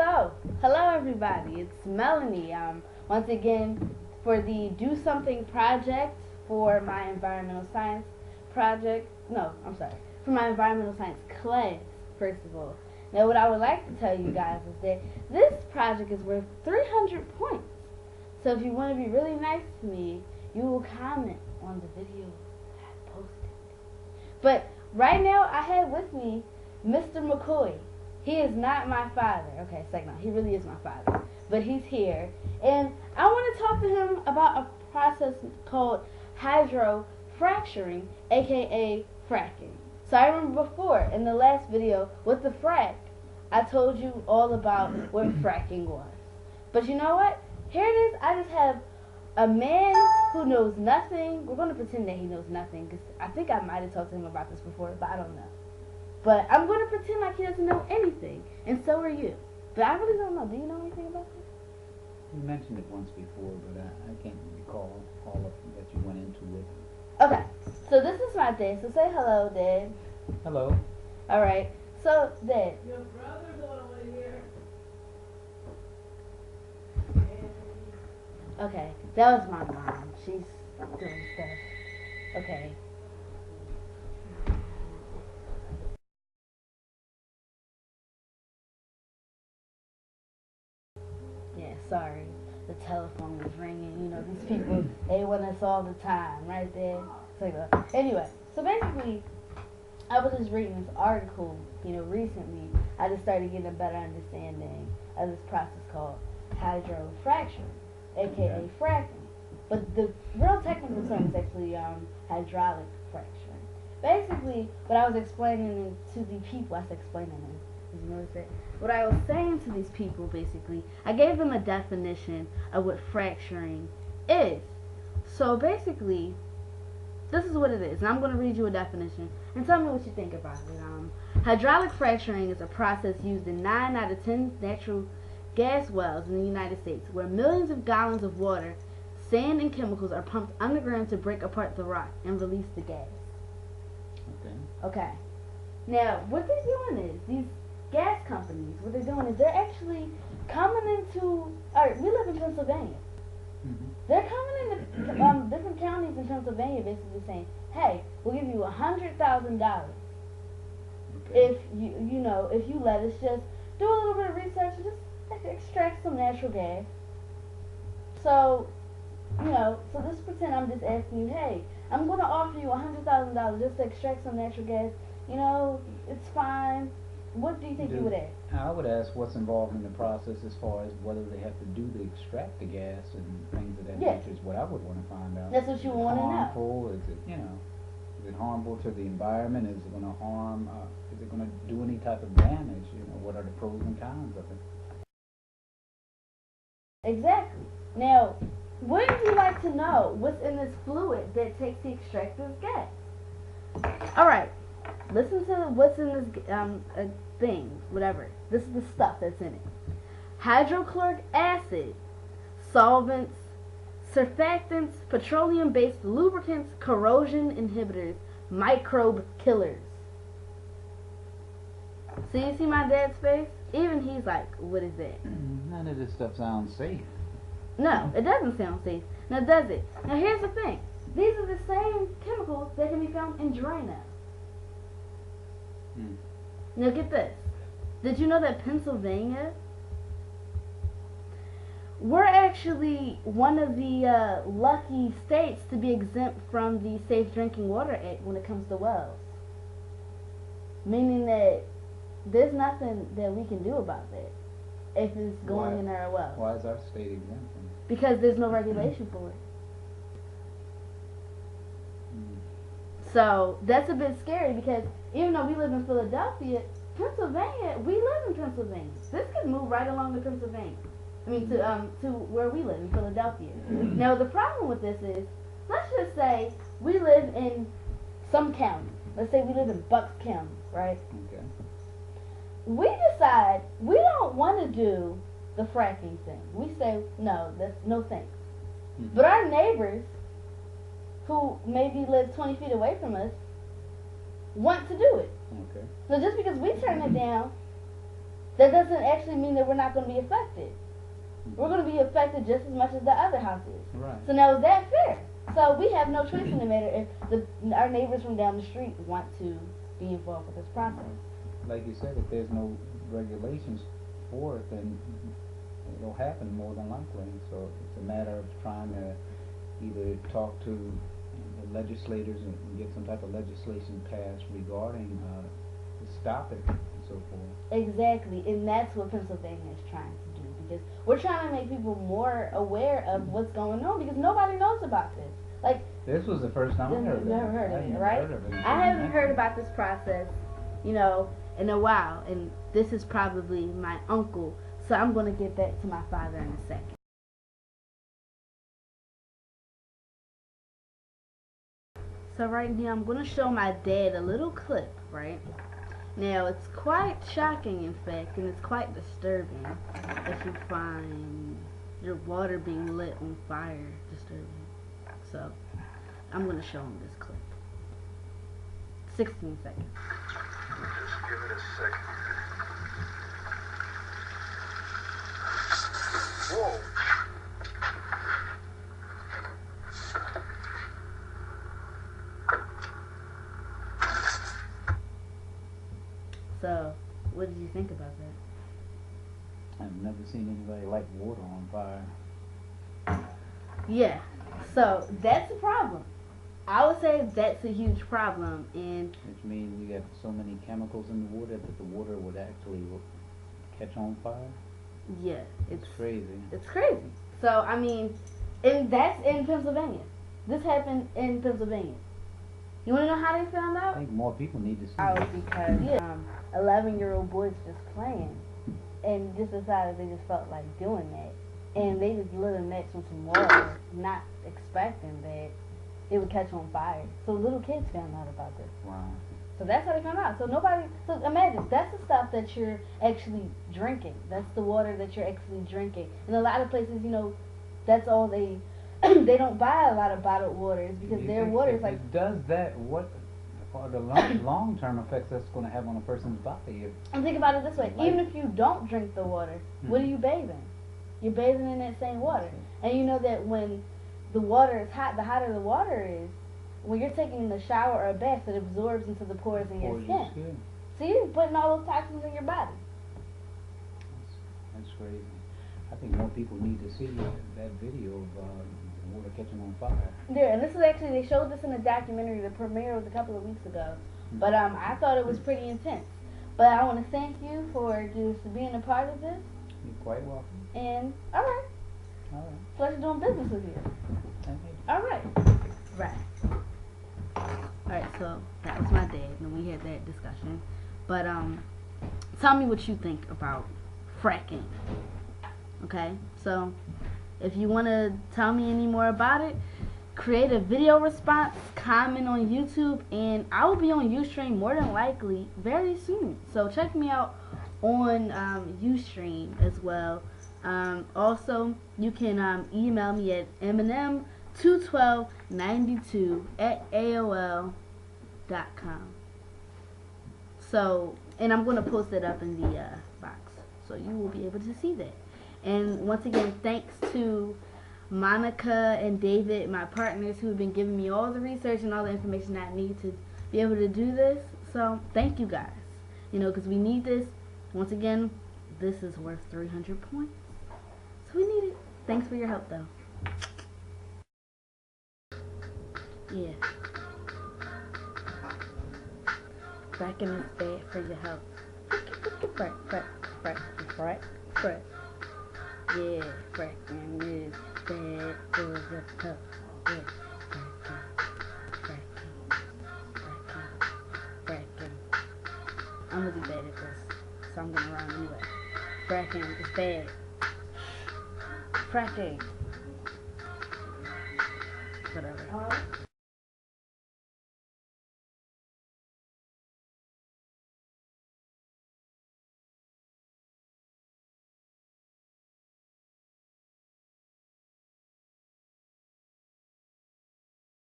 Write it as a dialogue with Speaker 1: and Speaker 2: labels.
Speaker 1: So, hello everybody, it's Melanie. Once again for the Do Something project for my environmental science project. No, I'm sorry, for my environmental science class, first of all. Now, what I would like to tell you guys is that this project is worth 300 points. So, if you want to be really nice to me, you will comment on the video that I posted. But right now, I have with me Mr. McCoy. He is not my father. Okay, second, he really is my father. But he's here. And I want to talk to him about a process called hydrofracturing, aka fracking. So I remember before, in the last video with the frack, I told you all about what fracking was. But you know what? Here it is. I just have a man who knows nothing. We're going to pretend that he knows nothing, because I think I might have talked to him about this before, but I don't know. But I'm going to pretend like he doesn't know anything, and so are you. But I really don't know. Do you know anything about this?
Speaker 2: You mentioned it once before, but I can't recall all of that you went into it.
Speaker 1: Okay, so this is my dad. So say hello, Dad.
Speaker 2: Hello.
Speaker 1: All right. So, Dad.
Speaker 3: Your brother's on the way here.
Speaker 1: Okay, that was my mom. She's doing stuff. Okay. Yeah, sorry. The telephone was ringing. You know, these people, they want us all the time, right there. Anyway, so basically, I was just reading this article, recently. I just started getting a better understanding of this process called hydrofracturing, aka fracking. But the real technical term is actually hydraulic fracturing. Basically, what I was explaining to the people, I said explaining them. Did you notice that? What I was saying to these people, basically, I gave them a definition of what fracturing is. So basically, this is what it is, and I'm going to read you a definition and tell me what you think about it. Hydraulic fracturing is a process used in 9 out of 10 natural gas wells in the United States, where millions of gallons of water, sand, and chemicals are pumped underground to break apart the rock and release the gas. Okay. Now, what they're doing is, these gas companies, what they're doing is they're actually coming into, alright, we live in Pennsylvania.
Speaker 2: Mm-hmm.
Speaker 1: They're coming into different counties in Pennsylvania basically saying, hey, we'll give you $100,000 if if you let us just do a little bit of research and just extract some natural gas. So, so just pretend I'm just asking you, hey, I'm going to offer you $100,000 just to extract some natural gas. It's fine. What do you think you would ask?
Speaker 2: I would ask what's involved in the process as far as whether they have to do to extract the gas and things of that nature is what I would want to find out.
Speaker 1: That's what you want to know.
Speaker 2: Harmful? Is it harmful to the environment? Is it going to harm? Is it going to do any type of damage? What are the pros and cons of it?
Speaker 1: Exactly. Now, wouldn't you like to know what's in this fluid that takes to extract this gas? All right. Listen to what's in this thing, whatever. This is the stuff that's in it. Hydrochloric acid, solvents, surfactants, petroleum-based lubricants, corrosion inhibitors, microbe killers. So you see my dad's face? Even he's like, what is that?
Speaker 2: None of this stuff sounds safe.
Speaker 1: No, it doesn't sound safe. Now, does it? Now, here's the thing. These are the same chemicals that can be found in Drano. Now, get this. Did you know that Pennsylvania, we're actually one of the lucky states to be exempt from the Safe Drinking Water Act when it comes to wells? Meaning that there's nothing that we can do about that if it's going in our well.
Speaker 2: Why is our state exempt from it?
Speaker 1: Because there's no regulation for it. So that's a bit scary, because even though we live in Philadelphia, Pennsylvania, we live in Pennsylvania. This could move right along to Pennsylvania. I mean, to where we live in Philadelphia. Now, the problem with this is, let's just say we live in some county. Let's say we live in Bucks County, right?
Speaker 2: Okay.
Speaker 1: We decide we don't want to do the fracking thing. We say, no, that's no thanks.
Speaker 2: Mm-hmm.
Speaker 1: But our neighbors, who maybe live 20 feet away from us, want to do it.
Speaker 2: Okay.
Speaker 1: So just because we turn it down that doesn't actually mean that we're not going to be affected. We're going to be affected just as much as the other houses.
Speaker 2: Right.
Speaker 1: So now is that fair? So we have no choice in the matter if our neighbors from down the street want to be involved with this process.
Speaker 2: Like you said, if there's no regulations for it, then it'll happen more than likely. So it's a matter of trying to either talk to the legislators and get some type of legislation passed regarding to stop it and so forth.
Speaker 1: Exactly, and that's what Pennsylvania is trying to do, because we're trying to make people more aware of what's going on, because nobody knows about this. Like,
Speaker 2: this was the first time I heard of it.
Speaker 1: Never heard of
Speaker 2: I
Speaker 1: it,
Speaker 2: never
Speaker 1: right?
Speaker 2: heard of it until
Speaker 1: I
Speaker 2: you
Speaker 1: haven't
Speaker 2: mentioned
Speaker 1: heard
Speaker 2: it.
Speaker 1: about this process, in a while, and this is probably my uncle, so I'm going to get back to my father in a second. So right now I'm going to show my dad a little clip, right? Now it's quite shocking, in fact, and it's quite disturbing if you find your water being lit on fire disturbing. So I'm going to show him this clip. 16 seconds.
Speaker 4: Just give it a second. Whoa!
Speaker 1: So, what did you think about that?
Speaker 2: I've never seen anybody light water on fire.
Speaker 1: Yeah, so that's a problem. I would say that's a huge problem, and
Speaker 2: Which means we got so many chemicals in the water that the water would actually catch on fire.
Speaker 1: yeah,
Speaker 2: It's crazy.
Speaker 1: It's crazy. So I mean, and that's in Pennsylvania. This happened in Pennsylvania. You want to know how they found
Speaker 2: I
Speaker 1: out?
Speaker 2: think more people need to see
Speaker 1: Oh,
Speaker 2: this.
Speaker 1: because 11-year-old boys just playing, and just decided they just felt like doing that, and they just lit a match with some water, not expecting that it would catch on fire. So little kids found out about this.
Speaker 2: Wow.
Speaker 1: So that's how they found out. So imagine, that's the stuff that you're actually drinking. That's the water that you're actually drinking. In a lot of places, that's all they don't buy a lot of bottled waters because
Speaker 2: Do you
Speaker 1: their
Speaker 2: think
Speaker 1: water
Speaker 2: if
Speaker 1: is like,
Speaker 2: it does that, what are the long term effects that's going to have on a person's body?
Speaker 1: and think about it this way,
Speaker 2: Like-
Speaker 1: even if you don't drink the water, what are you bathing? You're bathing in that same water. And you know that when the water is hot, the hotter the water is, when you're taking a shower or a bath, it absorbs into the pores in your
Speaker 2: Or
Speaker 1: skin.
Speaker 2: skin.
Speaker 1: So you're putting all those toxins in your body.
Speaker 2: That's crazy. I think more people need to see that video of water catching on fire.
Speaker 1: Yeah, and this is actually, they showed this in a documentary. The premiere was a couple of weeks ago. But I thought it was pretty intense. But I want to thank you for just being a part of this.
Speaker 2: You're quite welcome.
Speaker 1: And, alright,
Speaker 2: All right.
Speaker 1: pleasure doing business with you.
Speaker 2: Thank you.
Speaker 1: Alright. Right. Alright, so that was my dad, and we had that discussion. But, tell me what you think about fracking. Okay? So, if you want to tell me any more about it, create a video response, comment on YouTube, and I will be on Ustream more than likely very soon. So check me out on Ustream as well. Also, you can email me at eminem21292@aol.com. So, and I'm going to post it up in the box, so you will be able to see that. And once again, thanks to Monica and David, my partners, who have been giving me all the research and all the information I need to be able to do this. So thank you guys, because we need this. Once again, this is worth 300 points, so we need it. Thanks for your help, though. Yeah, fracking is bad for your health. Frack, frack, frack, frack, frack. Yeah, fracking is bad for your health. Yeah, fracking. I'm really bad at this, so I'm gonna run anyway. Fracking is bad. Fracking.